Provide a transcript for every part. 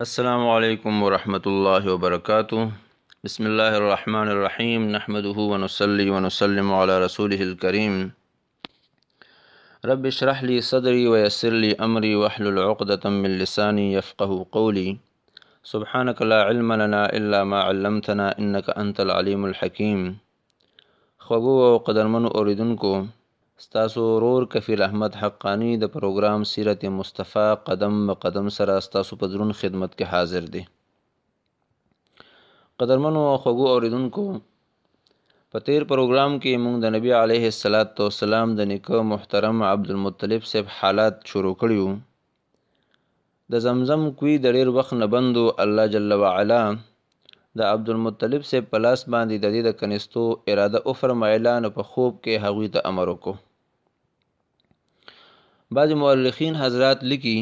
السلام علیکم ورحمۃ اللہ وبرکاتہ بسم اللہ الرحمن الرحیم نحمده ونصلی ونسلم علی رسوله الکریم رب اشرح لي صدری ويسر لي امری واحلل عقدة من لسانی یفقهوا قولی سبحانك لا علم لنا الا ما علمتنا انك انت العلیم الحکیم. خوږو او قدرمنو اوریدونکو، ستاسو ورور کفیل احمد حقانی د پروګرام سیرت مصطفی قدم بقدم سره ستاسو په درون خدمت کې حاضر دی. قدرمنو او خوږو اوریدونکو، په تیر پروګرام کې موږ د نبی علیه السلام د نیکه محترم عبدالمطلب صاحب حالات شروع کړیو. د زمزم کوی د ډیر وخت نه بندو الله جل وعلا د عبدالمطلب صاحب په لاس باندې د دې د کنيستو اراده او فرمایله، نو په خوب کې هغوی ته امر وکړو. بعض مورخین حضرات لیکي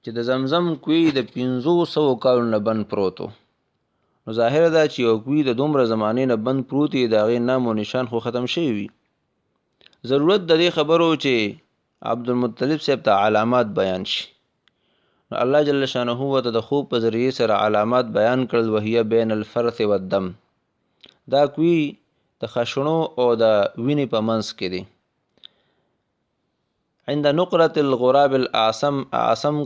چې د زمزم کوی د 500 کالو نه بند پروتو. نو ظاهر ده چې یو کوی د دومره زمانې نه بند پروت دی، د هغې نام و نشان خو ختم شوی وي. ضرورت د دې خبرو چې عبدالمطلب صاحب ته علامات بیان شي. نو الله جل شانه ورته د خوب په ذریعې سره علامات بیان کړل، وهي بین الفرث والدم. دا کوی د خشنو او د وینې په منځ کې دی. عند نقرة الغراب الاعصم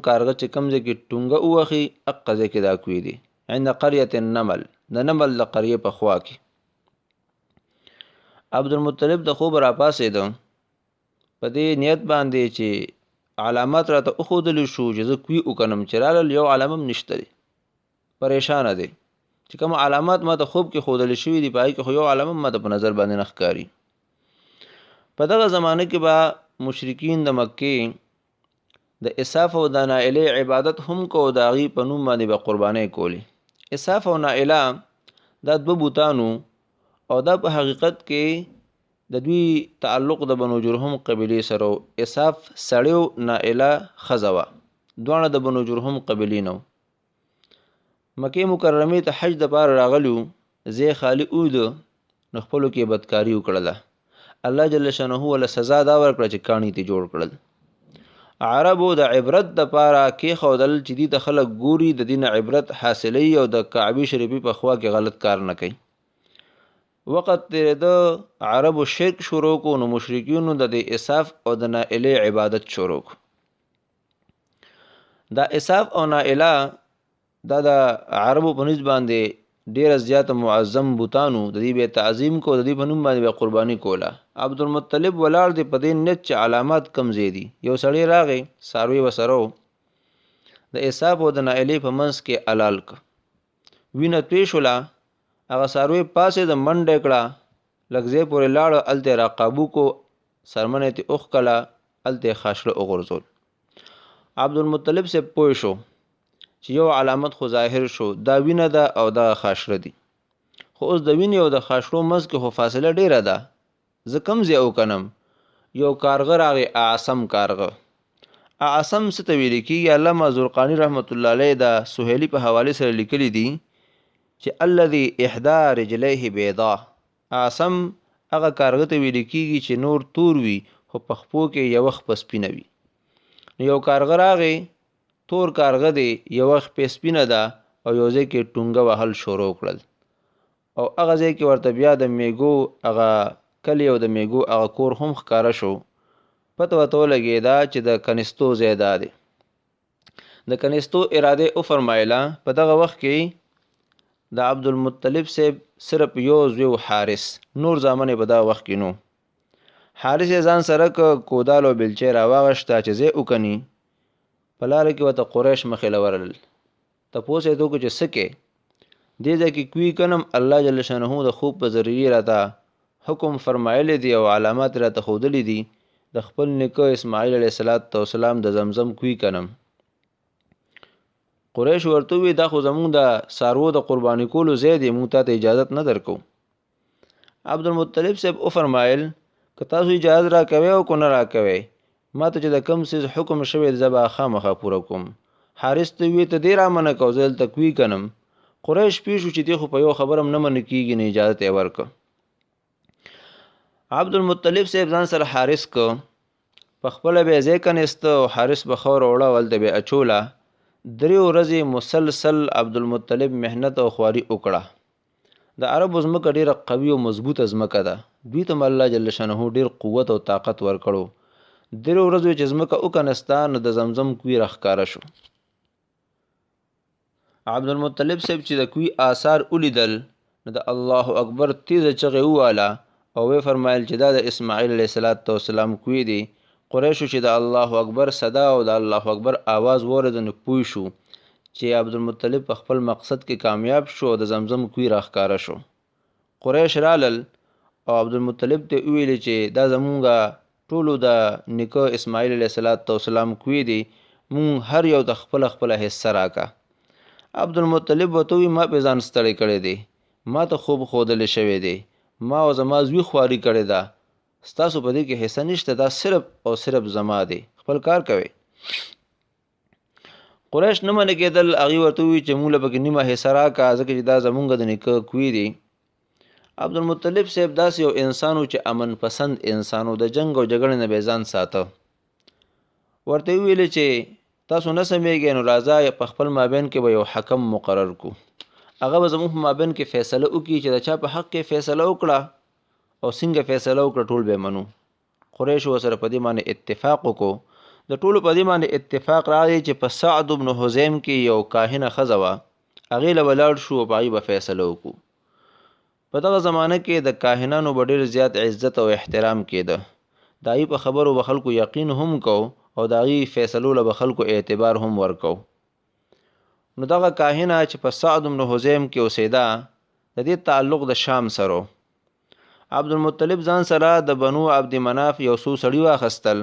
کارغه چې کوم ځای کې ټونګه ووهي هغه ځای کې دا کوی دی. عند قرية النمل، د نمل د قریې په خوا کې. عبدالمطلب د خوب راپاڅېده په دې نیت باندې چې علامات راته وښودلی شو چې زه کوی وکنم، چې رالل یو علامه هم نشته دی. پریشانه دی چې کوم علامات ما ته خوب کې ښودلی شوي دي، په هغې کې خو یو علامه هم ما ته په نظر باندې نه ښکاري. په دغه زمانه کې به مشرکین د مکې د اساف او د نائله عبادت هم کو، د هغې په نوم باندې به قربانۍ کولې. اساف او نائله دا دوه بوتانو او دا په حقیقت کې د دوی تعلق د بنو جرهم قبیلې سره. اساف سړی و، نائله ښځه وه، دواړه د بنو جرهم قبیلې نه و. مکې مکرمې ته حج دپاره راغلي وو، ځای خالي اوده، نو خپلو کې بدکاري وکړله. الله جل شانه وله سزا دا ورکړه چې کاڼي ته جوړ کړل. عربو د عبرت دپاره کېښودل چې دې ته خلک ګوري، د دې نه عبرت حاصلوي او د کعبې شریفې په خوا کې غلط کار نه کوي. وخت تېرېده، عربو شرک شروع کړو، نو مشرکینو د دې اساف او د نائلې عبادت شروع کړو. دا اساف او نائله دا د عربو په نسبت باندې ډیره زیاته معظم بوتانو، د دې به تعظیم کو، د دې په نوم باندې به قرباني کوله. عبدالمطلب ولاړ دی په دې نیت چې علامات کم ځای دي. یو سړی راغی، څاروي ورسره و، د اساف او د نائلې په منځ کې حلال که، وینه توی شوله. هغه څاروي پاسېده، منډه یې کړه، لږ ځای پورې لاړه، هلته یې راقابو کو، څرمنه یې ترې وښکله، هلته یې خاښله وغورځول. عبدالمطلب صاحب پوه شو چې یو علامت خو ظاهر شو، دا وینه ده او دا خاښره دي. خو اوس د وینې او د خاښرو منځ کې خو فاصله ډیره ده، زه کوم ځای وکنم؟ یو کارغه راغی، اعصم کارغه. اعصم څه ته ویل کېږي؟ علامه زرقاني رحمت الله علیه د سهیلي په حوالې سره لیکلي دي چې الذي احدى رجلیه بیضاء. اعصم هغه کارغه ته ویل کېږي چې نور تور وي خو په خپو کې یو وخت په سپینه وي. یو کارغه راغی، تور کارغه دی، یو وخت په سپینه ده، او یو ځای کې ټونګه وهل شروع کړل، او هغه ځای کې ورته بیا د میږو هغه کلی او د میږو هغه کور هم ښکاره شو. پته ورته ولګېده چې د کنیستو ځای دا دی. د کنیستو اراده وفرمایله. په دغه وخت کې د عبدالمطلب صاحب صرف یو زوی و، حارث. نور زامن یې په دغه وخت کې نو. حارث یې ځان سره که کودال او بیلچې راواغشته چې ځای وکني. په لاره کې ورته قریش مخې له ورل، تپوس یې وکړو چې څه کې؟ دې ځای کې کوی کنم، الله جل شانه د خوب په ذریعې راته حکم فرمایلی دی او علامات راته ښودلی دي د خپل نیکه اسماعیل علیه السلام د زمزم کوی کنم. قریش ورته وویل دا خو زمونږ د څاروو د قرباني کولو ځای دی، موږ تا ته اجازت نه درکو. عبدالمطلب صاحب وفرمایل که تاسو اجازت راکوئ او که نه راکوئ، ما ته چې د کوم څیز حکم شوی زه به خامخا پوره کوم. حارث ته وویل ته دې رامنع کوه، زه دلته کوی کنم. قریش پوه شو چې دې خو په یو خبره هم نه منع کېږي، نه اجازت یې ورکړه. عبدالمطلب صاحب ځان سره حارث که، په خپله به یې ځای کنیسته او حارث به خاوره وړه، هلته به یې اچوله. 3 ورځې مسلسل عبدالمطلب محنت او خواري وکړه د عربو ځمکه ډیره قوي او مضبوطه ځمکه ده دوی ته الله جل شانه ډیر قوت او طاقت ورکړو 3 ورځې چې ځمکه وکنستا نو د زمزم کوی راښکاره شو عبدالمطلب صاحب چې د کوی آثار ولیدل نو د الله اکبر تیزه چغې وواله او وی فرمایل چې دا د اسماعیل علیه السلام کوی دی قریشو چې د الله اکبر صدا او د الله اکبر آواز ورید نو پوه شو چې عبدالمطلب په خپل مقصد کې کامیاب شو او د زمزم کوی راښکاره شو قریش رالل او عبدالمطلب ته ویل چې دا زمونږه ټولو د نیکه اسماعیل علیه السلام کوی دی مونږ هر یو د خپل خپل حصه راکا عبدالمطلب ورته وی ما په ځان ستړی کړی دی ما ته خوب ښودلی شوی دی ما او زما زوی خواري کړې ده ستاسو په دې کې حصه نشته دا صرف او صرف زما دی خپل کار کوي قریش نه منې کېدل هغې ورته ووایي چې موږ له پکې نیمه حصه راکړه ځکه چې دا زمونږ د نیکه کوی دی عبدالمطلب صاحب داسې یو انسان و چې امن پسند انسان و د جنګ او جګړې نه به ځان ساته ورته ویلې چې تاسو نه سمیږئ نو راځه په خپل مابین کې به یو حکم مقرر کو هغه به زموږ په مابین کې فیصله وکړي چې د چا په حق کې فیصله وکړه او څنګه فیصله وکړه ټول به منو قریش ورسره په دې باندې اتفاق وکړو د ټولو په دې باندې اتفاق راغی چې په سعد بن حزیم کې یو کاهنه ښځه وه هغې له ولاړ شو او په هغې به فیصله وکړو په دغه زمانه کې د کاهنانو به ډېر زیات عزت او احترام کېده د هغې په خبرو به خلکو یقین هم کو او د هغې فیصلو له به خلکو اعتبار هم ورکو نو دغه کاهنه چې په سعد بن حزیم کې اوسېده د دې تعلق د شام سره عبدالمطلب ځان سره د بنو عبد مناف یو څو سړي واخیستل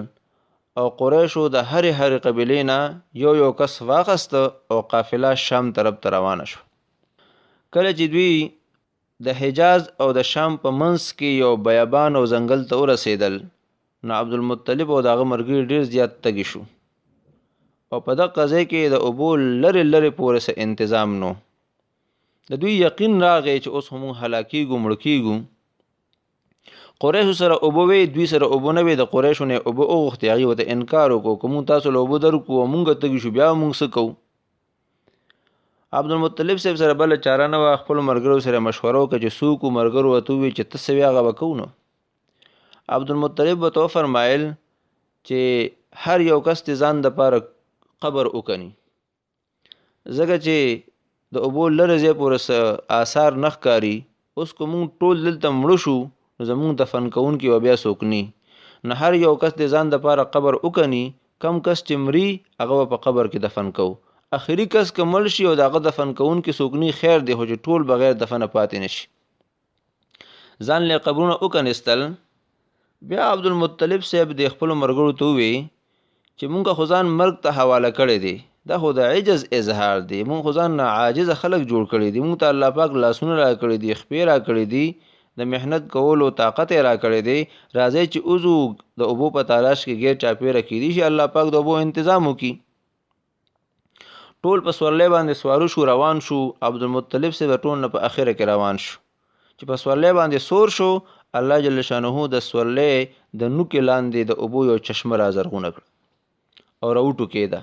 او قریشو د هرې قبیلې نه یو کس واخیسته او قافله شام طرف ته روانه شو کله چې دوی د حجاز او د شام په منځ کې یو بیابان او ځنګل ته ورسېدل نو عبدالمطلب او د هغه ملګري ډېر زیات تږي شو او په دغه ځای کې د اوبو لرې پورې څه انتظام نو د دوی یقین راغی چې اوس هم هلاکیږو مړه کیږو قریشو سره اوبه وی دوی سره اوبه نه وی د قریشو نه اوبه وغوښتې هغې ورته انکار وکړو که مونږ تاسو له اوبه درکړو او مونږ تږي شو بیا مونږ څه کوو عبدالمطلب صاحب سره بله چاره نه وه خپلو ملګرو سره مشوره وکړه چې څوک وو ملګرو ورته وویل چې ته څه وې هغه به کوو نو عبدالمطلب ورته وفرمایل چې هر یو کس د ځان دپاره قبر وکني ځکه چې د اوبو لرې ځای پورې آثار نه ښکاري اوس که مونږ ټول دلته مړه شو نو زمونږ دفن کوونکي به بیا څوک ني نو هر یو کس د ځان دپاره قبر وکني کم کس چې مري هغه به په قبر کې دفن کوو اخري کس که مړ شي او د هغه دفن کوونکي څوک ني خیر دی خو چې ټول بغیر دفنه پاتې نه شي ځان له قبرونه وکنستل بیا عبدالمطلب صاحب د خپلو ملګرو ته ووایي چې مونږ خو ځان مرګ ته حواله کړی دی دا خو د عجز اظهار دی مونږ خو ځان نه عاجزه خلک جوړ کړي دي مونږ ته الله پاک لاسونه را کړي دي خپې را کړي دي د محنت کولو طاقت یې را کړی دی راځئ چې اوزو د اوبو په تلاش کې غیر چاپېره کیدی شي الله پاک د اوبو تنظیم وکړي ټول په سورلی باندې سوارو شو روان شو عبدالمطلب صاحب ټول نه په اخره کې روان شو چې په سورلی باندې سور شو الله جل شانه د سورلی د نوکې لاندې د اوبو یو چشمه را زرغونه کړه او راوټو کېده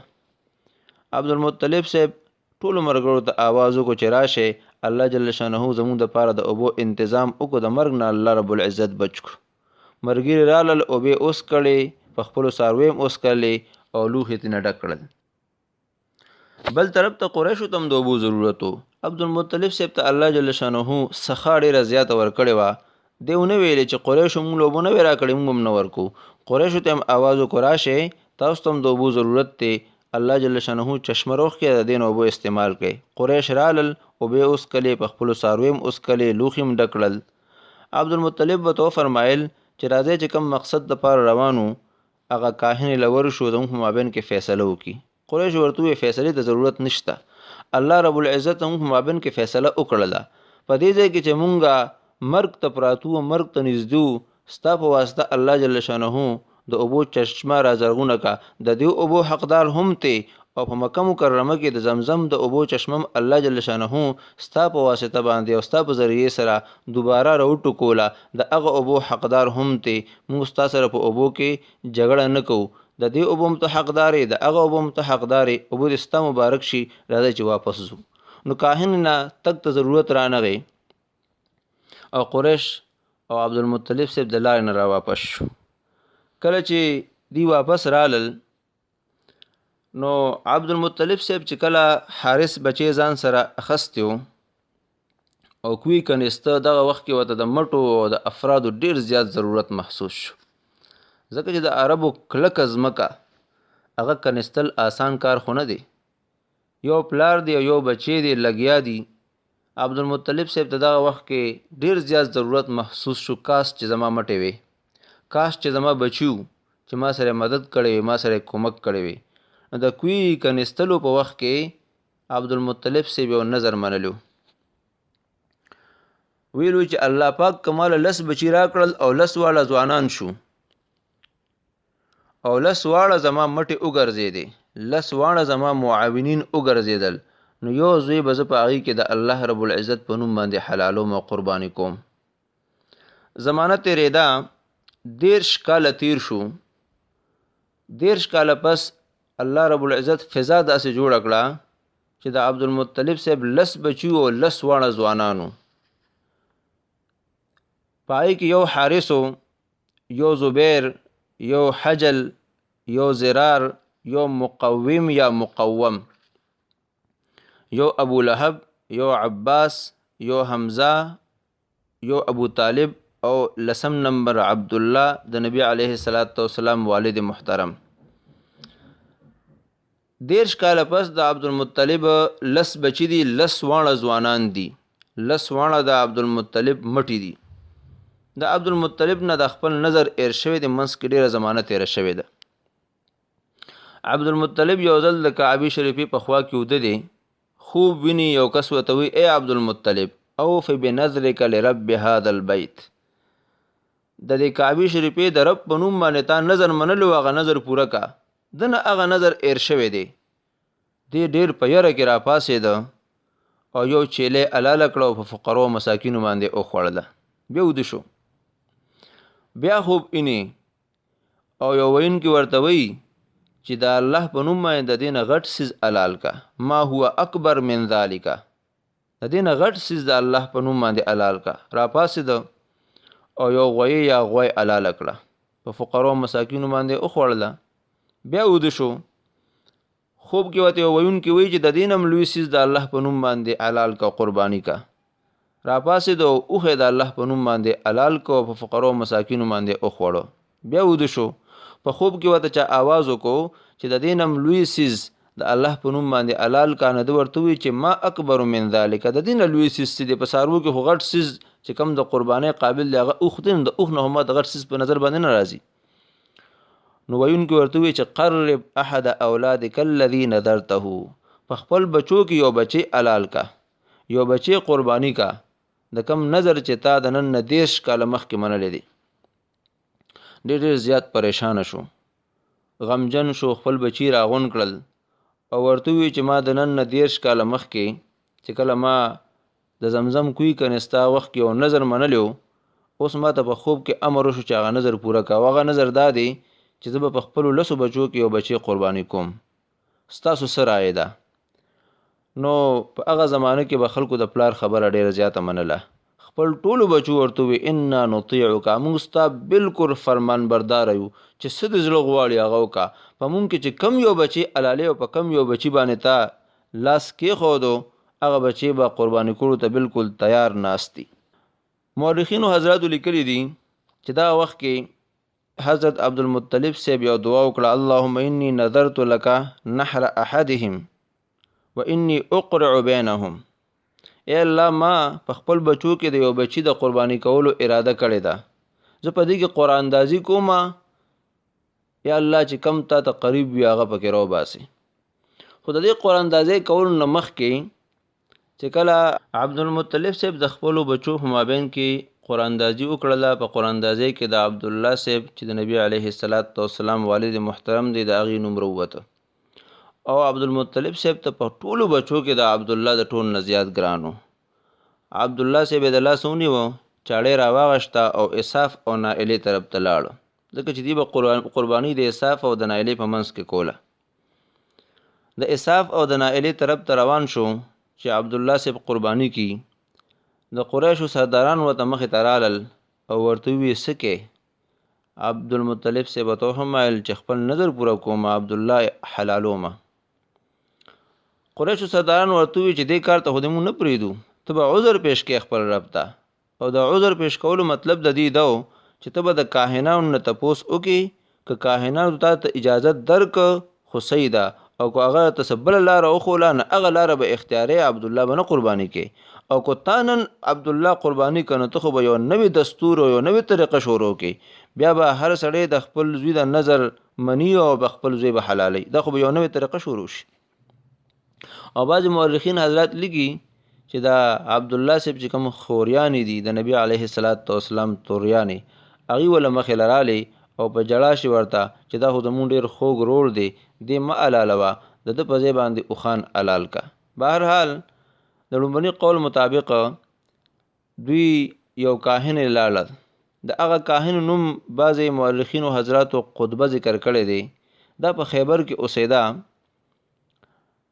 عبدالمطلب صاحب ټولو ملګرو ته آواز وکړو چې راشه الله جل شانه زموږ دپاره د اوبو تنظیم وکړو د مرګ نه الله رب العزت بچ کړو ملګري رالل اوبې اوس کړې په خپلو څارویو هم اوس کړلې او لوښي ترې نه ډک کړل بل طرف ته قریشو ته هم د اوبو ضرورت و عبدالمطلب صاحب ته الله جل شانه سخا ډېره زیاته ورکړې وه دی ونه ویلې چې قریشو موږ له اوبو نه وې راکړې موږ هم نه ورکو قریشو ته هم آواز وکړو راشئ تاسو ته هم د اوبو ضرورت دی الله جل شانه چشمه روغ کړي د دې نه اوبه استعمال کړئ قریش رالل اوبې اوس کړلې په خپلو څارویو هم اوس کړلې لوښي هم ډک کړل عبدالمطلب ورته وفرمایل چې راځئ چې کوم مقصد دپاره روان وو هغه کاهن یې له ورشو زموږ په مابین کې فیصله وکړي قریش ورته وویل فیصلې ته ضرورت نشته الله رب العزت زموږ په مابین کې فیصله وکړله په دې ځای کې چې مونږه مرګ ته پراتو مرګ ته نږدې ستا په واسطه الله جل شانه د اوبو چشمه را زرغونه کا د دې اوبو حقدار هم ته او په مکه مکرمه کې د زمزم د اوبو چشمم الله جل شانه ستا په واسطه باندې او ستا په ذریعه سره دوباره راوټو کوله د هغه اوبو حقدار هم ته موږ ستا سره په اوبو کې جګړه نه کوو د دې اوبو ته حقدارې د هغه اوبو ته حقدارې اوبو دې ستا مبارک شي راځي چې واپس ځو. نو کاهن نه تک ته ضرورت رانغی او قریش او عبدالمطلب صاحب د لارې نه را واپس شو. کله چې دی واپس رالل نو عبدالمطلب صاحب چې کله حارث بچی ځان سره اخستی و او کوی کنيسته دغه وخت کې ورته د مټو او د افرادو ډیر زیات ضرورت محسوس شو، ځکه چې د عربو کلکه ځمکه هغه کنيستل آسان کار خو نه دی. یو پلار دی او یو بچی دی لګیا دی. عبدالمطلب صاحب ته دغه وخت کې ډیر زیات ضرورت محسوس شو، کاش چې زما مټې وي، کاش چې زما بچیو چې ما سره مدد کړی وي، ما سره کومک کړی وي. نو د کوی کنيستلو په وخت کې عبدالمطلب صاحب یو نظر منلو، ویلو چې الله پاک کمال 10 بچی را کړل او 10 واړه ځوانان شو او 10 واړه زما مټې وګرځېدې، 10 واړه زما معاونین وګرځېدل، نو یو زوی به زه په هغې کې د الله رب العزت په نوم باندې حلالوم او قرباني کوم. زمانه تېرېده 13 کاله تیر شو. 13 کاله پس الله رب العزت فضا داسې جوړه کړه چې د عبدالمطلب صاحب 10 بچي او 10 واړه ځوانانو، پای کې یو حارث، یو زبیر، یو حجل، یو زرار، یو مقوم یا مقوم، یو ابو لهب، یو عباس، یو حمزه، یو ابو طالب او 10 نمبر عبدالله د نبی علیه السلام والد محترم. 13 کاله پس د عبدالمطلب 10 بچی دي، 10 واړه ځوانان دي، 10 واړه د عبدالمطلب مټی دي. د عبدالمطلب نه د خپل نظر ایر شوی د منځ کې ډیره زمانه تیره شوې ده. عبدالمطلب یو ځل د کعبې شریفې په خوا کې وده دی، خوب ویني یو کس ورته وایي ای عبدالمطلب اوف بنظرک لرب هذا البیت، د دې کعبې شریفې د رب په نوم باندې تا نظر منلو، هغه نظر پوره کا. دنه هغه نظر ایر شوی دی. دی ډیر په یره کې را پاسېده او یو چیلې الاله کړه او په فقرو مساکینو باندې وخوړله. بیا وده شو، بیا خوب اینی او یو ویونکي ورته وایي چې د الله په نوم باندې د دې نه غټ څیز حلال کا، ما هو اکبر من ذالک، د دې نه غټ څیز د الله په نوم باندې حلال کا. را پاسېده او یو غوی یا غوی حلاله کړه، په فقرو مساکینو باندې وخوړله. بیا وده شو، خوب کې ورته یو ویونکي وایي چې د دې نه هم لوی څیز د الله په نوم باندې حلال کا، قرباني کا. را پاسېده او اوښې د الله په نوم باندې حلال کو، په فقرو مساکینو باندې وخوړو. بیا وده شو، په خوب کې ورته چا آواز وکړو چې د دې نه هم لوی څیز د الله په نوم باندې حلال کا. نه ده ورته وایي چې ما اکبر من ذالک، د دې نه لوی څیز څه دی؟ په څاروو کې خو غټ څیز چې کوم د قربانۍ قابل دی هغه اوښ دی، د اوښ نه هم د غټ څیز په نظر باندې نه راځي. نو ویونکي ورته وایي چې قرب احد اولادک الذي نذرته، په خپل بچو کې یو بچی حلال کا، یو بچی قرباني کا، د کم نظر چې تا د نن نه 13 کاله مخکې منلی دی. ډېر زیات پریشانه شو، غمجن شو، خپل بچی راغونډ کړل او ورته ووایي چې ما د نن نه 13 کاله مخکې چې کله ما د زمزم کوی کنستا وخت کې یو نظر منلی و، اوس ما ته په خوب کې امر وشو چې هغه نظر پوره کا. هغه نظر دا دی چې زه به په خپلو 10 بچو کې یو بچی قرباني کوم، ستاسو څه رایه ده؟ نو په هغه زمانه کې به خلکو د پلار خبره ډیره زیاته منله. خپل ټولو بچو ورته وی انا نطیعک، موږ ستا بالکل فرمان بردار یو، چې څه د زړه غواړي هغه وکړه. په موږ کې چې کم یو بچی حلالې او په کم یو بچی باندې تا لاس کېښودو هغه بچی به قرباني کړو ته بالکل تیار ناست دي. مورخینو حضراتو لیکلي دي چې دا وخت کې حضرت عبدالمطلب صاحب یو دعا وکړه، اللهم انی نذرت لک نحر احدهم وانی اقرع بینهم، ای الله ما په خپل بچو کې د یو بچی د قرباني کولو اراده کړې ده، زه په دې کې قرآن اندازي کوم، یا الله چې کم تا ته قریب وي هغه پکې راوباسي. خو د دې قرآن اندازي کولو نه مخکې چې کله عبدالمطلب صاحب د خپلو بچو په مابین کې قرآن اندازي وکړله، په قرآن اندازي کې د عبدالله صاحب چې د نبی علیه السلام والد محترم دی د هغې نوم راووته، او عبدالمطلب صاحب ته په ټولو بچو کې د عبدالله د ټول نه زیات ګران و. عبدالله صاحب د لاس ونیوه، چاړې راواغشته او اساف او نائلې طرف ته لاړه. ځکه چې دی به قرباني د اساف او د نائلې په منځ کې کوله. د اساف او د نائلې طرف ته روان شو چې عبد الله صاحب قرباني کی. د قریشو سرداران ورته مخې ته رالل او ورته وی سکه عبد المطلب صاحب ته هم ویل چې خپل نظر پوره کوم عبد الله حلالومه. قریشو سرداران ورته وی چې دې کار ته خو نه پریدو، ته به عذر پیش کې خپل رب ته. او د عذر پیش کولو مطلب د دې دو چې ته به د کاهنانو نه تپوس وکې که کاهنانو ته اجازت درک خو صحیح ده، او که هغه ته بل لاره وښوله نه هغه لاره به اختیاري عبد الله به نه قرباني کې. او که تا نن عبد الله قرباني که نو ته خو به یو نوی دستور او یو نوی طریقه شروع کې، بیا به هر سړی د خپل زوی د نظر منی او به خپل زوی به حلالي، دا خو به یو نوی طریقه شروع شي. او بعض مورخین حضرات لیکي چې دا عبد الله صاحب چې کوم خوریانی دي د نبی علیه السلام توریانی هغه ول مخې لراله او په جړا شي ورته چې دا خو زمون ډیر خوږ روړ دی د ما علالوا د په ځای باندې اوخان علال کا. بهرحال د لومبني قول مطابق دوی یو کاهن لاله، د هغه کاهن نوم بعض مورخین او حضرات قطبه ذکر کړي دي. دا په خیبر کې اوسېدا.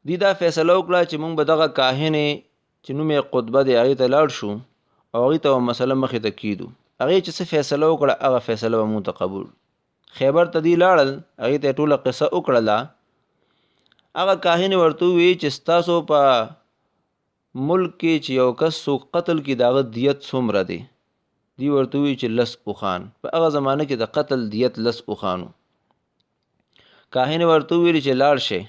دی دا فیصله وکړه چې موږ به دغه کاهن چې نوم یې قطبه دی هغې ته لاړ شو او هغې ته مسله مخې ته کیدو. هغې چې څه فیصله وکړه هغه فیصله به مونږ ته قبول. خیبر ته دی لاړل، هغې ته یې ټوله قصه وکړله. هغه کاهن ورته وویل چې ستاسو په ملک کې چې یو کس څوک قتل کړي د هغه دیت څومره دی؟ دی ورته وویل چې 10 اوښان. په هغه زمانه کې د قتل دیت 10 اوښانو. کاهن ورته وویل چې لاړ شئ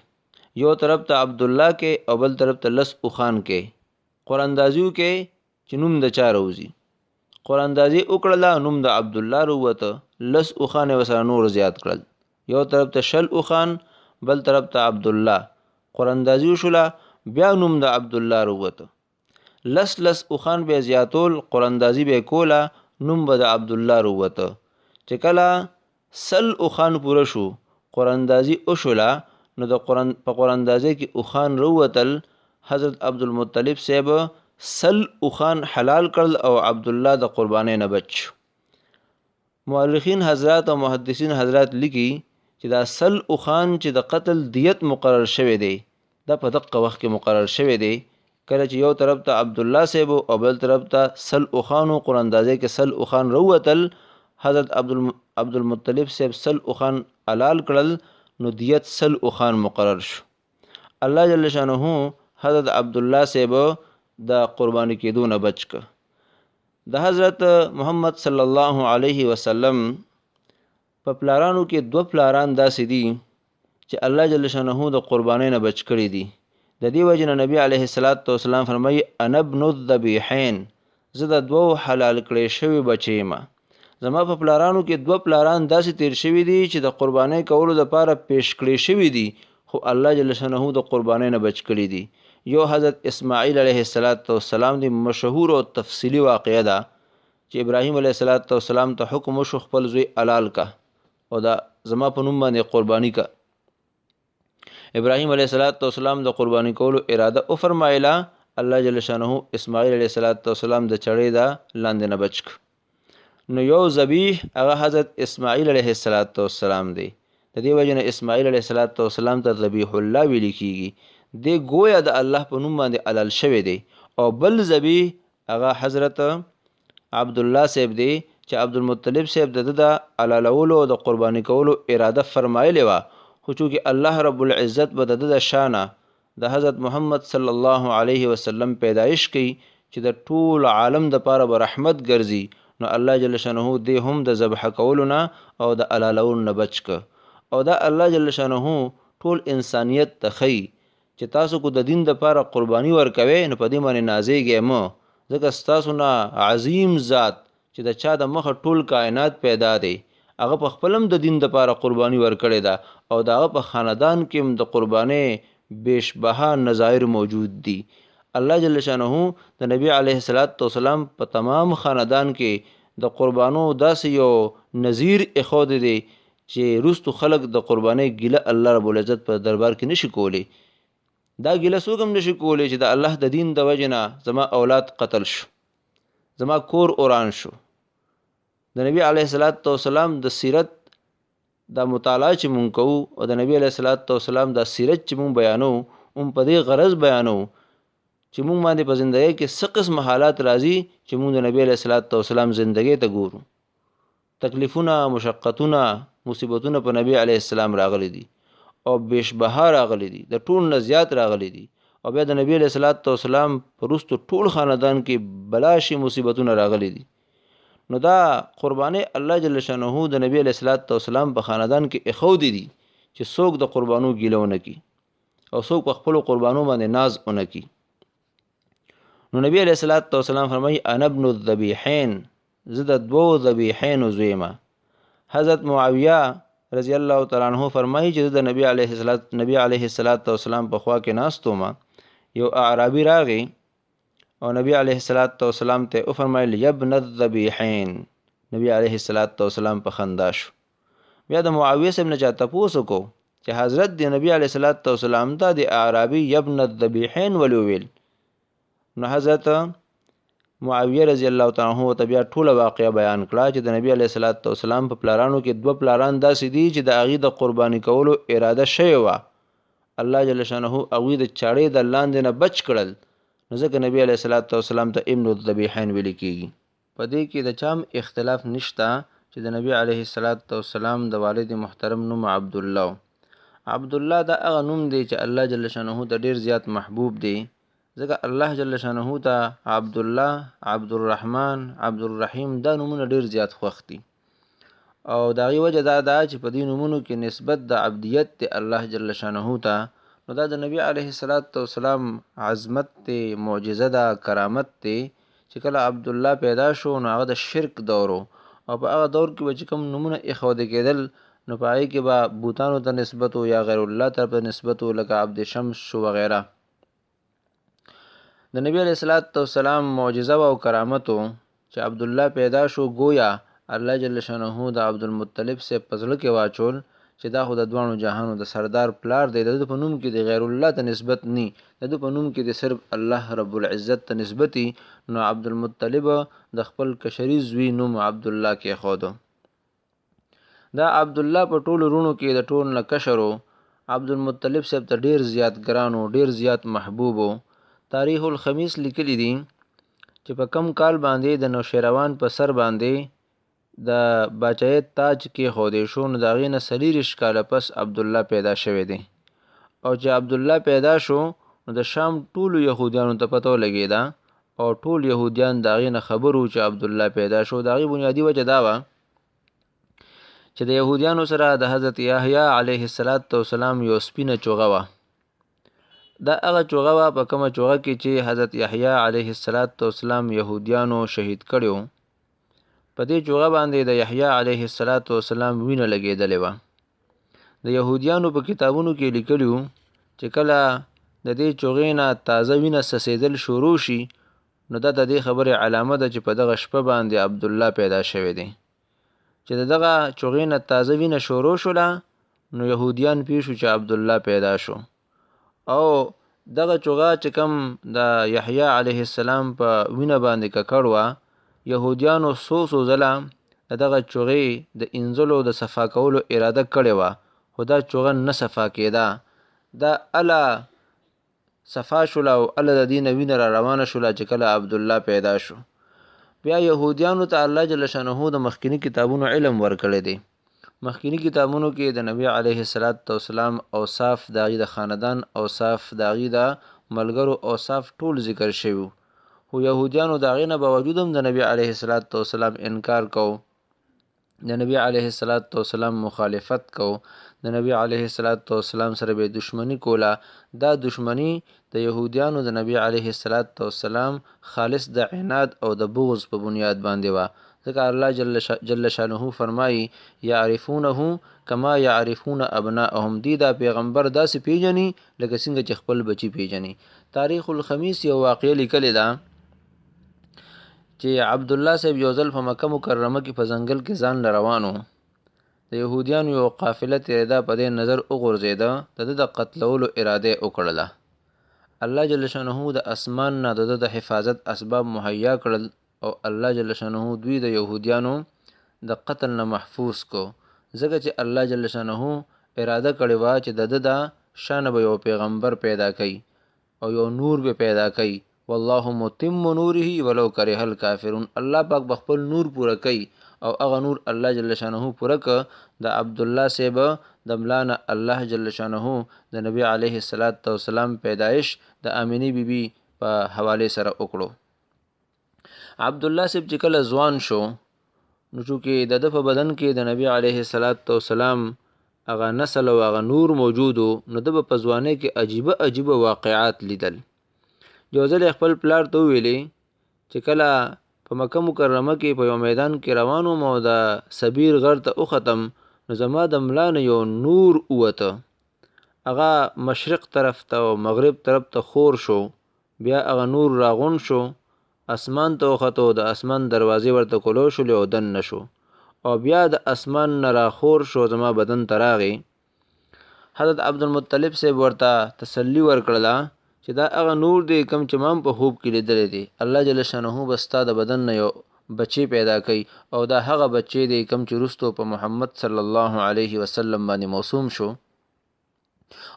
یو طرف ته عبدالله کې او بل طرف ته 10 اوښان کې قراندازیو کې چې نوم د چا روزي. قراندازي وکړله، نوم د عبدالله روته، 10 اوښان یې ورسره نور زیات کړل. یو طرف ته 20 اوښان بل طرف ته عبدالله. قراندازي وشوله بیا نوم د عبدالله روته. 10 اوښان به زیاتول، قراندازي به کوله، نوم به د عبدالله روته. چې کله 100 اوښان پوره شو قراندازي وشوله نو د په قراندازي کې اوښان روتل. حضرت عبدالمطلب صاحب 100 اوښان حلال کړل او عبدالله د قربانۍ نه بچ. مورخین حضرات او محدثین حضرات لیکي چې دا 100 اوښان چې د قتل دیت مقرر شوی دی دا په دقه وخت کې مقرر شوی دی کله چې یو طرف ته عبدالله صاحب او بل طرف ته 100 اوښانو قراندازي کې 100 اوښان روتل. حضرت عبدالمطلب صاحب 100 اوښان حلال کړل نو دیت 100 اوښان مقرر شو. الله جل شانه حضرت عبدالله صاحب د قرباني کېدو نه بچ که. د حضرت محمد صلی الله علیه وسلم په پلارانو کې 2 پلاران داسې دي چې الله جل شانه د قربانۍ نه بچ کړي دي. د دې وجه نه نبی علیه السلام فرمایي انا ابن الذبیحین، زه د 2 حلال کړی شوي بچی یم. زما په پلارانو کې 2 پلاران داسې تیر شوي دي چې د قربانۍ کولو لپاره پیش کړی شوي دي خو الله جل شانه د قربانۍ نه بچ کړي دي. یو حضرت اسماعیل علیه السلام دی مشهور او تفصیلی واقعه ده چې ابراهیم علیه السلام ته حکم وشو خپل زوی حلال کا او دا زما په نوم باندې قرباني کا. ابراهیم علیه السلام د قرباني کولو اراده او فرمایله. الله جل شانه اسماعیل علیه السلام د چړې دا لاندې نه بچ ک. نو یو ذبیح هغه حضرت اسماعیل علیه السلام دی. د دې وجه نه اسماعیل علیه السلام ته ذبیح الله ویل کیږي. دی گویا د الله په نوم باندې حلال شوی دی. او بل ذبیح هغه حضرت عبدالله صاحب دی چې عبدالمطلب صاحب د حلالولو او د قرباني کولو اراده فرمایلی وه خو چونکې الله رب العزت به د شانه د حضرت محمد صلی الله علیه وسلم پیدایش کوي چې د ټول عالم د پاره به رحمت ګرځي نو الله جل شانه دی هم د ذبح کولو نه او د حلالولو نه بچ که. او دا الله جل شانه ټول انسانیت ته ښیي چې تاسو کو د دین د پاره قرباني ورکوي نو په دې باندې نازېږئ مه، ځکه ستاسو نه عظیم ذات چې د چا د مخه ټول کائنات پیدا دی هغه په خپل هم د دین د پاره قرباني ورکړې ده او د هغه په خاندان کې هم د قربانۍ بیشبها نظایر موجود دي. الله جل شانه د نبی علیه السلام په تمام خاندان کې د قربانو داسې یو نظیر اخود دی چې روستو خلق د قربانۍ ګیله الله رب العزت په دربار کې نشي کولی. دا ګیله څوک هم نشي کولی چې د الله د دین د وجې نه زما اولاد قتل شو، زما کور اوران شو. د نبی علیه السلام د سیرت دا مطالعه چې مونږ کوو او د نبی علیه الصلاۃ والسلام دا سیرت چې مونږ بیانو په دې غرض بیانو چې مونږ باندې په زندګۍ کې څه قسم حالات راځي چې مونږ د نبی علیه الصلاۃ والسلام زندګۍ ته ګورو. تکلیفونه، مشقتونه، مصیبتونه په نبی علیه السلام راغلي دي او بشبها راغلي دي، د ټول نه زیات راغلي دي. او بیا د نبی علیه الصلاۃ والسلام په وروستو ټول خاندان کې بلاشي مصیبتونه راغلي دي. نو دا قرباني الله جل شانه د نبی علیه الصلاۃ والسلام په خاندان کې اخودي دي چې څوک د قربانو ګیله ونه کي او څوک په خپل قربانو باندې ناز ونه کي. نو نبی علیه الصلاۃ والسلام فرمایي انا ابن الذبیحین، زه د دوو ذبیحین زویمه. حضرت معاویه رضی الله تعالی عنہ فرمایي چې د نبی علیه الصلاۃ والسلام په خوا کې ناستو ما یو اعرابي راغی او نبی علیه الصلاۃ والسلام ته فرمایل یا ابن الذبیحین. نبی علیه الصلاۃ والسلام په خندا شو. بیا د معاویه صاحب نه چا تپوس وکړو چې حضرت د نبی علیه الصلاۃ والسلام ته د اعرابي یا ابن الذبیحین ولې ویل؟ نو حضرت معاویه رضی الله تعالی عنہ ته بیا ټوله واقعه بیان کړه چې د نبی علیه الصلاۃ والسلام په پلارانو کې دوه پلاران داسې دي چې د هغې د قرباني کولو اراده شوې وه. الله جل شانه هغوی د چاړې د لاندې نه بچ کړل، نو ځکه نبی علیه الصلاۃ والسلام ته ابن الذبیحین ویل کېږي. په دې کې د چا اختلاف نشته چې د نبی علیه الصلاۃ والسلام د والد محترم نوم عبدالله. عبدالله دا هغه نوم دی چې الله جل شانه ته ډېر زیات محبوب دی، ځکه الله جل شانه ته عبدالله، عبدالرحمن، عبدالرحیم دا نومونه ډېر زیات خوښ دي. او د هغې وجه دا ده چې په دې نومونو کې نسبت د عبدیت دی الله جل شانه ته. نو دا د نبی علیه الصلاۃ والسلام عظمت دی، معجزه ده، کرامت دی چې کله عبدالله پیدا شو نو هغه د شرک دورو او په هغه دور کې به چې کوم نومونه ایښودل کېدل نو په هغې کې به بوتانو ته نسبت و یا غیر الله طرف ته نسبت و، لکه عبد شمس شو وغیره. د نبی علیه الصلاۃ والسلام معجزه او کرامت و چې عبدالله پیدا شو، گویا الله جل شانه د عبدالمطلب سے په زړه کې واچول چې دا خو د دوانو جهانو د سردار پلار دی، د ده په نوم کې د غیر الله ته نسبت نی، د ده په نوم کې د صرف الله رب العزت ته نسبتي. نو عبدالمطلب د خپل کشري زوی نوم عبدالله کېښودو. دا عبدالله په ټولو وروڼو کې د ټول نه کشر و. عبدالمطلب صاحب ته ډېر زیات ګران و، ډېر زیات محبوب و. تاریخ الخمیس لیکلی دي چې په کم کال باندې د نوشیروان په سر باندې د باچایت تاج کېښودی شو، نو د هغې نه 40 کاله پس عبدالله پیدا شوی دی. او چې عبدالله پیدا شو نو د شام ټولو یهودیانو ته پته ولګېده او ټول یهودیان د هغې نه خبر وو چې عبدالله پیدا شو. د هغې بنیادي وجه دا وه چې د یهودیانو سره د حضرت یحیی علیه السلام یو سپینه چوغه وه. دا هغه چوغه وه په کومه چوغه کې چې حضرت یحیی علیه السلام یهودیانو شهید کړی و. په دې چوغه باندې د یحیی علیه السلام وینه لګېدلې وه. د یهودیانو په کتابونو کې لیکلي وو چې کله د دې چوغې نه تازه وینه څڅېدل شروع شي نو دا د دې خبرې علامه ده چې په دغه شپه باندې عبدالله پیدا شوی دی. چې د دغه چوغې نه تازه وینه شروع شوله نو یهودیان پوه شو چې عبدالله پیدا شو. او دغه چوغه چې کوم د یحیی علیه السلام په وینه باندې ککړ وه، یهودیانو څو ځله دغه چوغې د انځلو د صفا کولو اراده کړې وه، خو دا چوغه نه صفا کېده. دا اله صفا شوله او اله د دې نه وینه را روانه شوله چې کله عبدالله پیدا شو. بیا یهودیانو ته الله جل شانه د مخکینی کتابونو علم ورکړی دی. مخکینی کتابونو کې د نبی علیه السلام اوصاف، د هغې د خاندان اوصاف، د هغې د ملګرو اوصاف ټول ذکر شوي، خو یهودیانو د هغې نه باوجود هم د نبی علیه السلام انکار کو، د نبی علیه السلام مخالفت کو، د نبی علیه السلام سره به دشمنی کوله. دا دشمنی د یهودیانو د نبی علیه السلام خالص د عناد او د بغض په بنیاد باندې وه. ځکه الله جل شانه فرمایي یعرفونه کما یعرفون ابناءهم، دی دا پیغمبر داسې پیژني لکه څنګه چې خپل بچي پیژني. تاریخ الخمیس یو واقعه لیکلې ده چې عبدالله صاحب یو ځل په مکه مکرمه کې په ځنګل کې ځان له روانو، د یهودیانو یو قافله تېرېده، په دې نظر وغورځېده، د ده د قتلولو اراده یې وکړله. الله جل شانه د اسمان نه د ده د حفاظت اسباب مهیا کړل او الله جل شانه دوی د یهودیانو د قتل نه محفوظ کو. ځکه چې الله جل شانه اراده کړې وه چې د شان به یو پیغمبر پیدا کړي او یو نور به پیدا کړي. والله متم نوره ولو کرہ الکافرون. الله پاک بخپل نور پوره کوي او هغه نور الله جل شانه پوره ک. د عبد الله صاحب د ملانا الله جل شانه د نبی علیه السلام پیدایش د امینی بیبي په حواله سره وکړو. عبد الله صاحب چې کله ځوان شو نو چې د په بدن کې د نبی علیه السلام هغه نسل او هغه نور موجودو نو د په ځوانۍ کې عجیب واقعات لیدل. یو ځل خپل پلار ته ویلي چې کله په مکه مکرمه کې په یو میدان کې روانو مو د سبیر غر ته وختم نو زما د ملا نه یو نور ووته. هغه مشرق طرف ته او مغرب طرف ته خور شو. بیا هغه نور راغون شو اسمان ته وختو. د اسمان دروازې ورته کلو شولې او دن نشو او بیا د اسمان نه راخور شو زما بدن ته راغی. حضرت عبدالمطلب صاحب ورته تسلی ورکړله چې دا هغه نور دی کم چې ما په خوب کې لیدلی دی. الله جل شانه به ستا د بدن نه یو بچی پیدا کوي او دا هغه بچی دی کم چې وروستو په محمد صلی الله علیه وسلم باندې موسوم شو.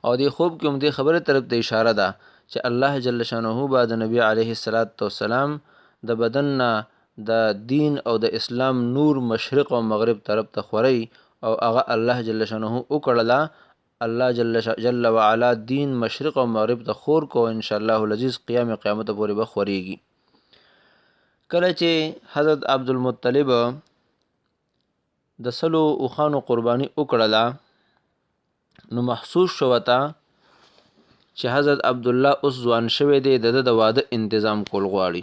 او دی خوب کې هم دې خبره طرف ته اشاره ده چې الله جل شانه به د نبی علیه السلام د بدن نه د دین او د اسلام نور مشرق او مغرب طرف ته خوري او هغه الله جل شانه وکړله. الله جل وعلا دین مشرق او مغرب ته خور کو ان شاء الله العزیز قیامت پورې به خوريږي. کله چې حضرت عبدالمطلب د سلو اوخانو قربانی وکړله نو محسوس شو وته چې حضرت عبدالله اوس ځوان شوی دی د واده تنظیم کول غواړي.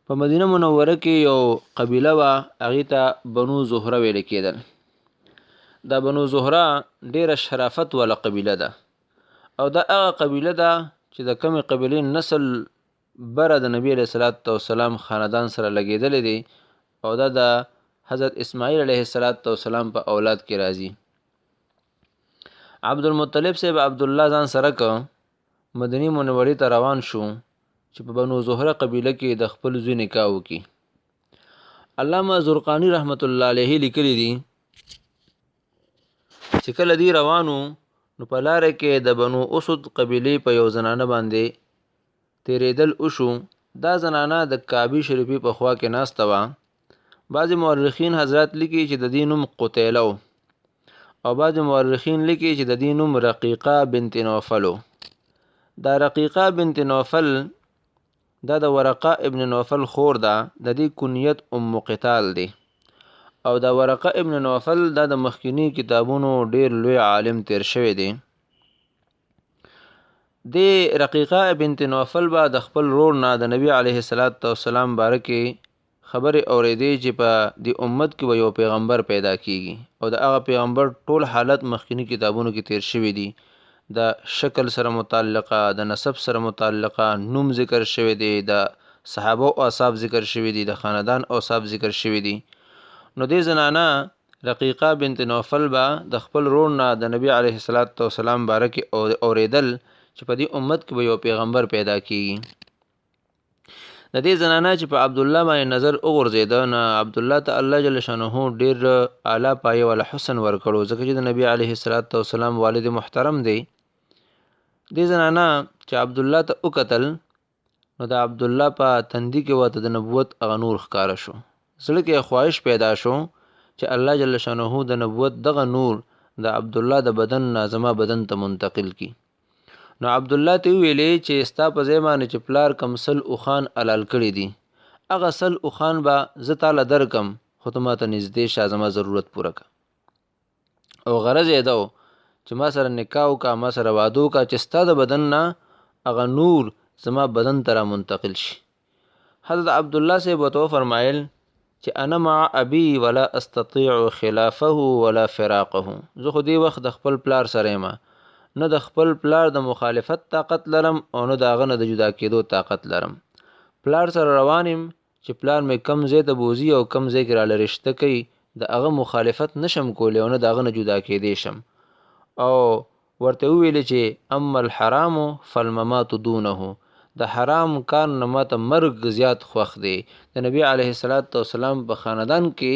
په مدینه منوره کې یو قبیله وه هغې ته بنو زهره ویل کېدل. دا بنو زهره ډیره شرافت والا قبیله ده او دا هغه قبیله ده چې د کمې قبیلې نسل بره د نبی علیه السلام خاندان سره لګېدلی دی او دا د حضرت اسماعیل علیه السلام په اولاد کې راځي. عبدالمطلب صاحب عبدالله ځان سره که مدینه منورې ته روان شو چې په بنو زهره قبیله کې د خپل زوی نکاح وکړي. علامه زرقانی رحمت الله علیه لیکلی دي چې کله دی روانو نو په لاره کې د بنو اسد قبیلې په یو زنانه باندې تیریدل وشو. دا زنانه د کعبې شریفې په خوا کې ناسته وه. بعضې مورخین حضرات لیکي چې د دې نوم قتیله و او بعضې مورخین لیکي چې د دې نوم رقیقه بنت نوفل و. دا رقیقه بنت نوفل دا د ورقه ابن نوفل خور ده. د دې کنیت ام قتال دی او دا ورقه ابن نوفل دا د مخکینی کتابونو ډیر لوی عالم تیر شوی دی. د رقیقه بنت نوفل با د خپل رور نه د نبی علیه السلام باره کې خبرې اورېدې چې په دې امت کې به یو پیغمبر پیدا کیږي او د هغه پیغمبر ټول حالت مخکینی کتابونو کې تیر شوی دی. د شکل سره متعلقه، د نسب سره متعلقه نوم ذکر شوی دی، د صحابه او اصحاب ذکر شوی دی، د خاندان او اصحاب ذکر شوی دی. نو دې زنانه رقیقه بنت نوفل با د خپل رور نه د نبی علیه السلام باره کې اورېدل چې په دې امت کې به یو پیغمبر پیدا کیږي. د دې زنانه چې په عبدالله باندې نظر وغورځېده نه عبدالله ته الله جل شانه ډېر اعلی پایه والا حسن ورکړو ځکه چې د نبی علیه السلام والد محترم دی. دې زنانه چې عبدالله ته وکتل نو د عبدالله په تندي کې ورته د نبوت هغه نور ښکاره شو. زړه کې خواهش پیدا شو چې الله جل شانه د نبوت دغه نور د عبدالله د بدن نه زما بدن ته منتقل کی. نو عبدالله ته ویلې چې ستا په ځای باندې چې پلار کم سل اوخان حلال کړي دي هغه سل اوخان به زه تاله درکم خو ته ماته نږدې شه زما ضرورت پوره که. او غرض یې ده چې ما سره نکاح وکړه، ما سره واده وکړه چې ستا د بدن نه هغه نور زما بدن ته را منتقل شي. حضرت عبدالله صاحب ورته وفرمایل چې انا مع ابي ولا استطيع خلافه ولا فراقه. زه خو دې وخت د خپل پلار سره یم، نه د خپل پلار د مخالفت طاقت لرم او نه د هغه نه د جدا کېدو طاقت لرم. پلار سره روان یم چې پلار مې کم ځای ته بوځي او کم ځای کې راله رشته کوي د هغه مخالفت نشم کولی او نه د هغه نه جدا کېدی شم. او ورته وویلې چې اما الحرام فالممات دونه، د حرام کار نه ماته مرګ زیات خوښ دی. د نبی علیه السلام په خاندان کې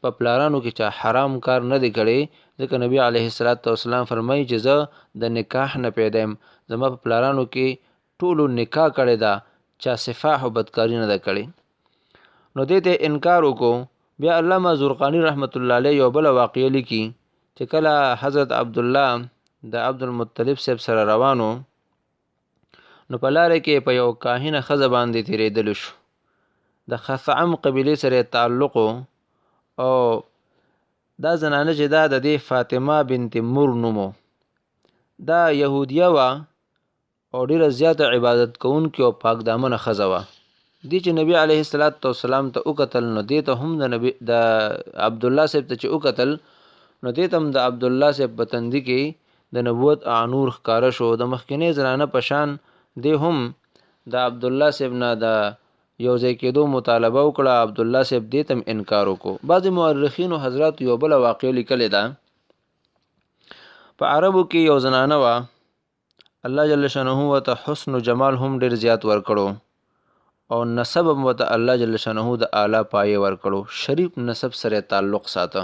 په پلارانو کې چا حرام کار نه دی کړی، ځکه نبی علیه الصلاۃ والسلام فرمایي چې زه د نکاح نه پیدا یم، زما په پلارانو کې ټولو نکاح کړی ده، چا صفاح او بدکاري نه ده کړې. نو دې ته انکار وکړو. بیا علامه زرقانی رحمت الله علیه یو بله واقعه لیکي چې کله حضرت عبدالله د عبدالمطلب صاحب سره روانو، نو په لاره کې په یو کاهنه ښځه باندې تېرېدلو شو. د خثعم قبیلې سره تعلق او دا زنانه چې دا د دې فاطمه بنت مر نومو، دا یهودیه وه او ډېره زیاته عبادت کوونکې او پاک دامنه ښځه وه. دې چې نبی علیه السلام ته وکتل، نو دې ته هم د عبدالله صاحب ته چې وکتل، نو دې ته هم د عبدالله صاحب په تندي کې د نبوت نور ښکاره شو. د مخکینۍ زنانه په شان دې هم د عبدالله صاحب نه د یو ځای کېدو مطالبه وکړه. عبدالله صاحب دې ته هم انکار وکړو. بعضې مورخینو حضرات یو بله واقعه لیکلې ده. په عربو کې یو زنانه وه، الله جل شانه ورته حسن و جمال هم ډېر زیات ورکړو او نسب هم ورته الله جل شانه د اعلی پایې ورکړو، شریف نسب سره تعلق ساته.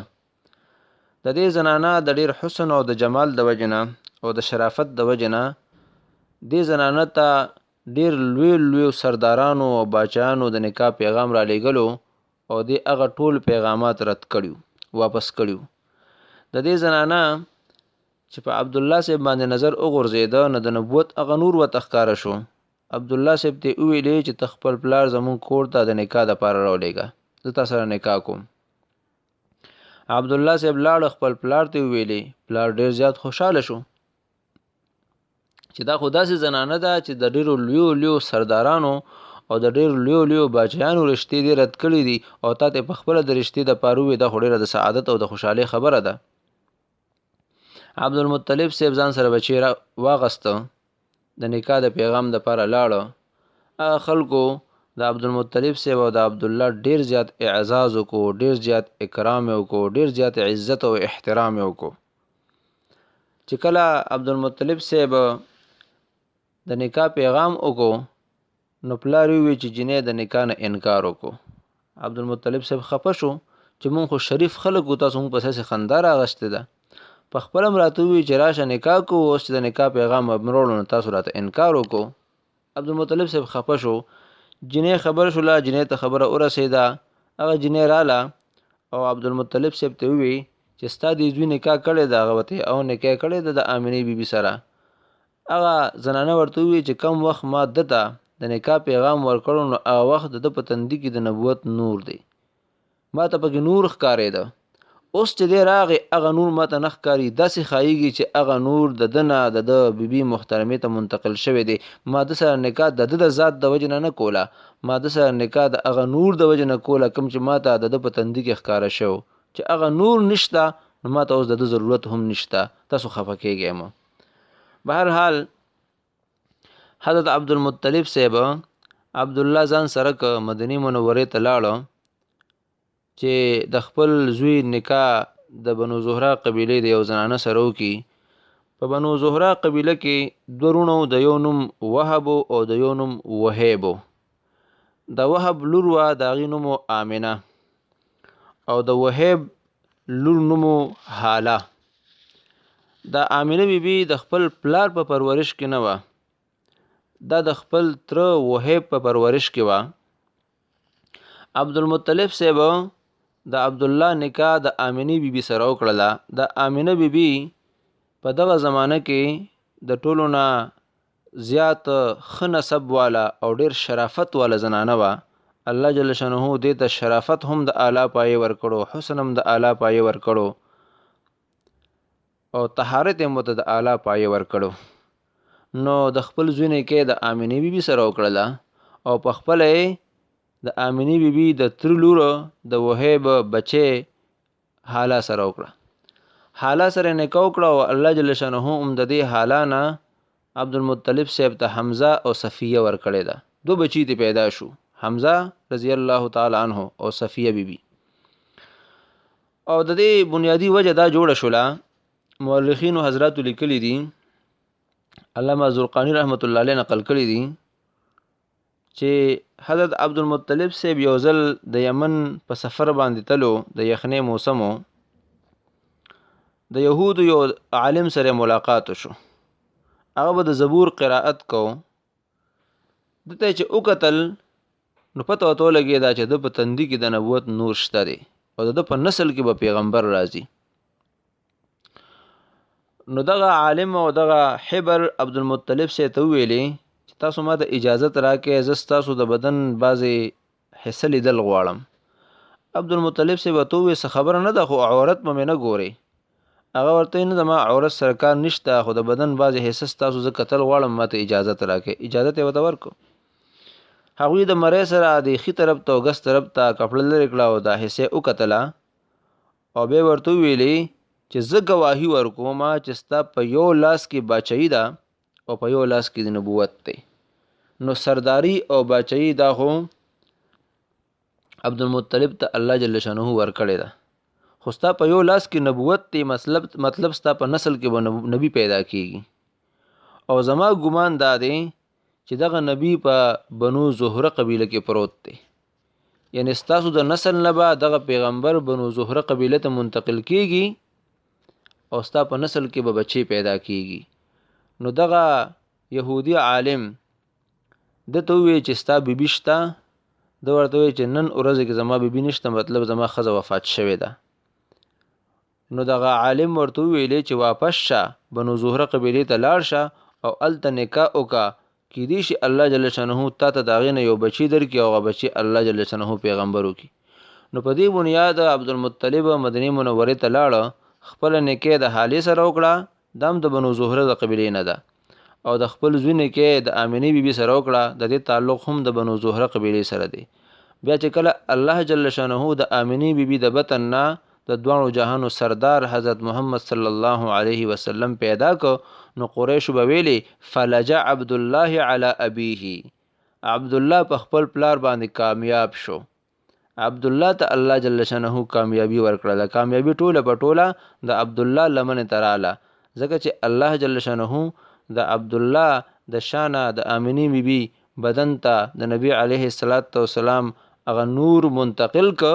د دې زنانه د ډېر حسن او د جمال د وجې نه او د شرافت د وجې نه دې زنانه ته ډېر لوی سردارانو او باچایانو د نکاح پیغام را لېږلو او دې هغه ټول پیغامات رد کړیو، واپس کړیو. د دې زنانه چې په عبدالله صاحب باندې نظر وغورځېده، نو د نبوت هغه نور ورته ښکاره شو. عبدالله صاحب ته وویلې چې ته خپل پلار زمونږ کور ته د نکاح دپاره راولېږه، زه تا سره نکاح کوم. عبدالله صاحب لاړ، خپل پلار ته وویلې. پلار ډېر زیات خوشحاله شو چې دا خو داسې زنانه ده چې د ډېرو لویو سردارانو او د ډېرو لویو باچایانو رشتې دې رد کړي دي او تا ته په خپله د رشتې دپاره ووایې، دا خو ډېره د سعادت او د خوشحالۍ خبره ده. عبدالمطلب صاحب ځان سره بچی واغسته، د نکاح د پیغام دپاره لاړه. هغه خلکو د عبدالمطلب صاحب او د عبدالله ډېر زیات اعزاز وکړو، ډېر زیات اکرام یې وکړو، ډېر زیات عزت او احترام یې وکړو. چې کله عبدالمطلب صاحب د نکاح پیغام وکړو، نو پلار یې وویل چې جنۍ د نکاح نه انکار وکړو. عبدالمطلب صاحب خفه شو چې مونږ خو شریف خلک وو، تاسو مونږ په ساسې خندا راغستې ده. په خپله هم راته ووایي چې راشه نکاح کوو، اوس چې د نکاح پیغام مروړو نو تاسو راته انکار وکړو. عبدالمطلب صاحب خفه شو. جنۍ خبر شوله، جنۍ ته خبره ورسېده. هغه جنۍ راله او عبدالمطلب صاحب ته ووایي چې ستا د زوی نکاح کړی ده، هغه ورته او نکاح کړی ده د آمنې بیبي سره. هغه زنانه ورته ووایي چې کم وخت ما ده ته د نکاح پیغام ورکړو، نو هغه وخت د ده په تندي کې د نبوت نور دی، ما ته پکې نور ښکارېده. اوس چې دی راغی، هغه نور ما ته نه ښکاري، داسې ښایېږي چې هغه نور د ده نه د ده بیبي محترمې ته منتقل شوی دی. ما ده سره نکاح د ده د ذات د وجې نه کوله، ما ده سره نکاح د هغه نور د وجې نه کوله کوم چې ما ته د ده په تندي کې ښکاره شو. چې هغه نور نشته، نو ما ته اوس د ده ضرورت هم نشته، تاسو خفه کېږئ مه. بهرحال حضرت عبدالمطلب صاحب عبدالله ځان سره که مدینې منورې ته لاړه چې د خپل زوی نکاح د بنو زهره قبیلې د یو زنانه سره وکړي. په بنو زهره قبیله کې دوه وروڼه وو، د یو نوم وهب او د یو نوم وهیب. د وهب لور وه، د هغې نوم آمنه، او د وهیب لور نوم حاله. د آمنه بیبي د خپل پلار په پرورش کې نه وه، دا د خپل تره وهیب په پرورش کې وه. عبدالمطلب صاحب د عبدالله نکاح د آمنې بیبي سره وکړله. د آمنه بیبي په دغه زمانه کې د ټولو نه زیات ښه نسب والا او ډېر شرافت والا زنانه وه. الله جل شانه دې ته شرافت هم د اعلی پایې ورکړو، حسن هم د اعلی پایې ورکړو او طهارت هم ورته د اعلی پایې ورکړو. نو د خپل زوی نکاح د آمنې بیبي سره وکړله او په خپله یې د آمنې بیبي د تره لور د وهیب بچی حاله سره وکړه. حاله سره نکاح وکړه او الله جل شانه هم د دې حاله نه عبدالمطلب صاحب ته حمزه او صفیه ورکړې ده. دو بچی ته پیدا شو، حمزه رضی الله تعالی عنه او صفیه بیبي. او د دې بنیادی وجه دا جوړه شوله، مورخینو حضراتو لیکلی دي، علامه زرقانی رحمت الله علیه نقل کړي دي چې حضرت عبدالمطلب صاحب یو ځل د یمن په سفر باندې تلو د یخنۍ موسمو د یهودو یو عالم سره ملاقات شو. هغه به د زبور قرائت کو. دته چې وکتل نو پته ورته ولګېده چې د په تندي کې د نبوت نور شته دی او د په نسل کې به پیغمبر راځي. نو دغه عالم او دغه حبر عبدالمطلب صاحب ته وویلې چې تاسو ما ته اجازت راکړئ زه ستاسو د بدن بعضې حصه لیدل غواړم. عبدالمطلب صاحب ورته وویل څه خبره نه ده خو عورت به مې نه ګورئ. هغه ورته نه زما عورت سره کار نشته خو د بدن بعضې حصه ستاسو زه کتل غواړم ما ته اجازت راکړئ. اجازت یې ورته ورکړو. هغوی د مرۍ سره د ښي طرف ته او ګس طرف ته کپړه لرې کړه او دا حصه وکتله او بیا ورته وویلې چې زه ګواهي ورکوم چې ستا په یو لاس کې باچایي ده او په یو لاس کې د نبوت دی. نو سرداری او باچایي دا خو عبدالمطلب ته الله جل شانه ورکړې ده خو ستا په یو لاس کې نبوت دی مطلب ستا په نسل کې به نبی پیدا کیږي. او زما ګمان دا دی چې دغه نبی په بنو زهره قبیله کې پروت دی. یعنی ستاسو د نسل نه به دغه پیغمبر بنو زهره قبیله ته منتقل کیږي او ستا په نسل کې به بچی پیدا کیږي. نو دغه یهودي عالم دته وویل چې ستا بیبي شته؟ ده ورته وویل چې نن ورځ کې زما بیبي نشته مطلب زما ښځه وفات شوې ده. نو دغه عالم ورته وویلې چې واپس شه بنو زهره قبیلې ته لاړ شه او هلته نکاح وکړه کیدای شي الله جل شانه تا ته د هغې نه یو بچي درکړي او هغه بچي الله جل شانه پیغمبر وکړي. نو په دې بنیاد عبدالمطلب مدینې منورې ته لاړه خپله نکاح د حالې سره وکړه دا هم د بنو زهره د قبیلې نه ده او د خپل زوی نکاح د آمنې بیبي سره وکړه د دې تعلق هم د بنو زهره قبیلې سره دی. بیا چې کله الله جل شانه د آمنې بیبي د بطن نه د دوانو جهانو سردار حضرت محمد صلی الله علیه وسلم پیدا کو نو قریشو به ویلي فلجع عبدالله علی ابیه. عبدالله په خپل پلار باندې کامیاب شو. عبدالله ته الله جل شانه کامیابی ورکړه. کامیابی ټوله په ټوله د عبدالله لمنې ته راله ځکه چې الله جل شانه د عبدالله د شانه د آمنې بیبي بدن ته د نبی علیه السلام هغه نور منتقل که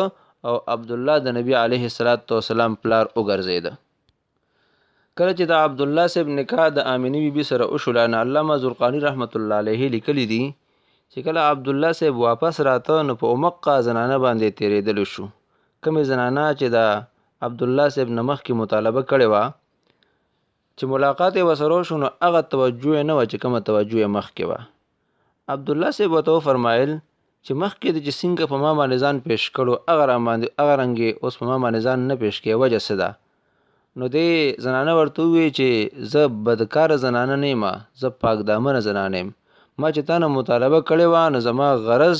او عبدالله د نبی علیه السلام پلار وګرځېده. کله چې د عبدالله صاحب نکاح د آمنې بیبي سره وشوله نو علامه زرقاني رحمت الله علیه لیکلی دي چې کله عبدالله صاحب واپس راته نو په امقه زنانه باندې تیرېدلو شو. کومې زنانه چې د عبدالله صاحب نه مخکې مطالبه کړې وه چې ملاقات یې ورسره وشو نو هغه توجه یې نه وه چې کومه توجه یې مخکې وه. عبدالله صاحب ورته وفرمایل چې مخکې د چې څنګه په ما باندې ځان پیش کړو هغه رنګ یې اوس په ما باندې ځان نه پیش کړې وجه څه ده؟ نو دې زنانه ورته وویل چې زه بدکاره زنانه نه یم زه پاک دامنه زنانه یم. ما چې تا نه مطالبه کړې وه نو زما غرض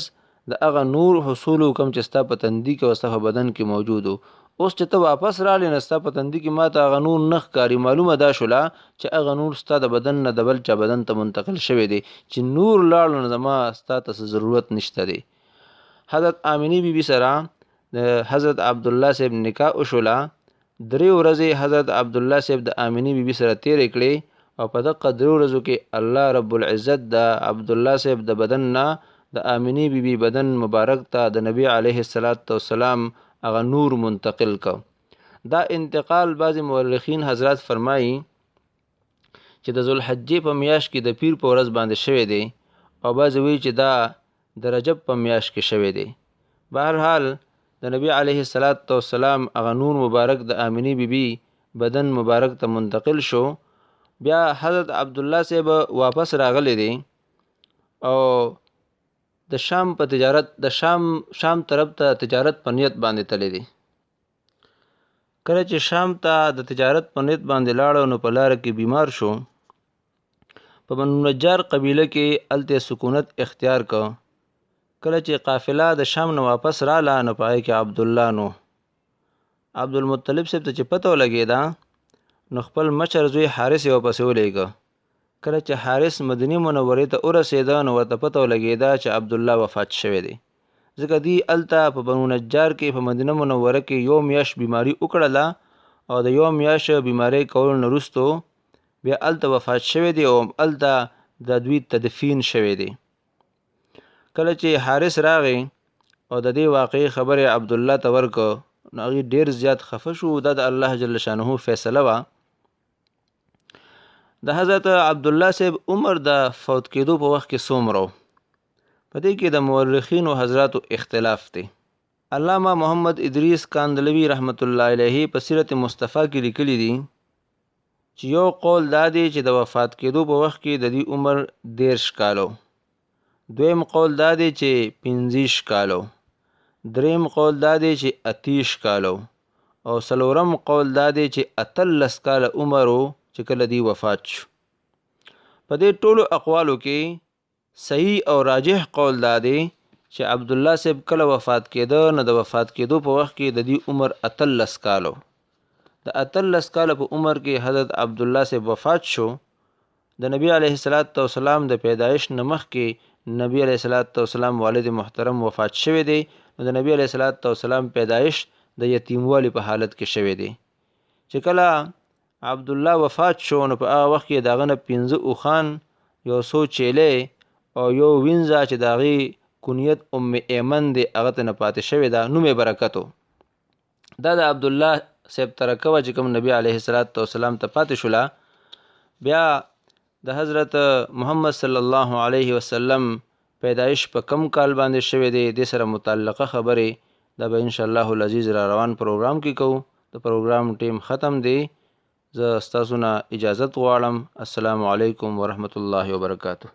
د هغه نور حصول کوم چې ستا په تندي کې او ستا په بدن کې موجود و. اوس چې ته واپس رالې نو ستا په تندي کې ما ته هغه نور نه ښکاري. معلومه دا شوله چې هغه نور ستا د بدن نه د بل چا بدن ته منتقل شوی دی چې نور لاړ نو زما ستا ته څه ضرورت نشته دی. حضرت آمنې بیبي سره د حضرت عبدالله صاحب نکاح وشوله. 3 ورځې حضرت عبدالله صاحب د آمنې بیبي سره تیرې کړې او په دغه 3 ورځو کې الله رب العزت د عبدالله صاحب د بدن نه د آمنې بیبي بدن مبارک ته د نبی علیه السلام هغه نور منتقل کو. دا انتقال بعضې مورخین حضرات فرمایي چې د ذوالحجې په میاشت کې د پیر په ورځ باندې شوی دی او بعضې وایي چې دا د رجب په میاشت کې شوی دی. بهرحال د نبی علیه السلام هغه نور مبارک د آمنې بیبي بدن مبارک ته منتقل شو. بیا حضرت عبدالله صاحب واپس راغلی دی او د شام په تجارت د شام طرف ته تجارت په نیت باندې تللی دی. کله چې شام ته د تجارت په نیت باندې لاړو نو په لاره کې بیمار شو. په بنو نجار قبیله کې هلته سکونت اختیار کو. کله چې قافله د شام نه واپس راله نو په هغې کې عبدالله نو عبدالمطلب صاحب ته چې پته ولګېده نو خپل مشر زوی حارث یې ورپسې ولېږه. کله چې حارث مدینې منورې ته ورسېده نو ورته پته ولګېده چې عبدالله وفات شوی دی ځکه دوی هلته په بنو نجار کې په مدینه منوره کې 1 میاشت بیماري وکړله او د 1 میاشت بیمارۍ کولو نه وروستو بیا هلته وفات شوی دی او هلته د دوی تدفین شوی دی. کله چې حارث راغی او د دې واقعي خبره عبد الله ته ورکو نو هغه ډیر زیات خفه شو. دا د الله جل شانه فیصله وا. د حضرت عبد الله صاحب عمر د فوت کېدو په وخت کې څومره په دې کې د مورخینو حضراتو اختلاف دی. علامه محمد ادریس کاندلوی رحمت الله علیه په سیرت مصطفی کې لیکلی دی چې یو قول دا دی چې د وفات کېدو په وخت کې د دې عمر 13 کالو، دویم قول دا دی چې 15 کالو، دریم قول دا دی چې 28 کالو او څلورم قول دا دی چې 18 کاله عمر چې کله دی وفات شو. په دې ټولو اقوالو کې صحیح او راجح قول دا دی چې عبد الله صاحب کله وفات کېده نو د وفات کېدو په وخت کې د دې عمر 18 کالو. د 18 کاله په عمر کې حضرت عبد الله صاحب وفات شو. د نبی علیه الصلاۃ والسلام د پیدایش نه مخکې نبی علیه الصلاۃ والسلام والد محترم وفات شوی دی. نو د نبی علیه الصلاۃ والسلام پیدایش د یتیموالي په حالت کې شوی دی. چې کله عبد الله وفات شو نو په هغه وخت کې داغه نه 15 اوخان، یو څو چیلې او یو وینځه چې داغي کنیت ام ایمن دی هغه ته نه پاتې شوی دا نوم برکتو. دا د عبد الله صاحب ترکوه چې کوم نبی علیه الصلاۃ والسلام ته پاتې شولا. بیا د حضرت محمد صلی الله علیه وسلم پیدایش په کم کال باندې شوی دی د سره متعلقه خبره دا به ان شاء الله العزیز را روان پروګرام کې کوو. د پروګرام ټیم ختم دی. زه ستاسو نه اجازت غواړم. السلام علیکم ورحمت الله وبرکاته.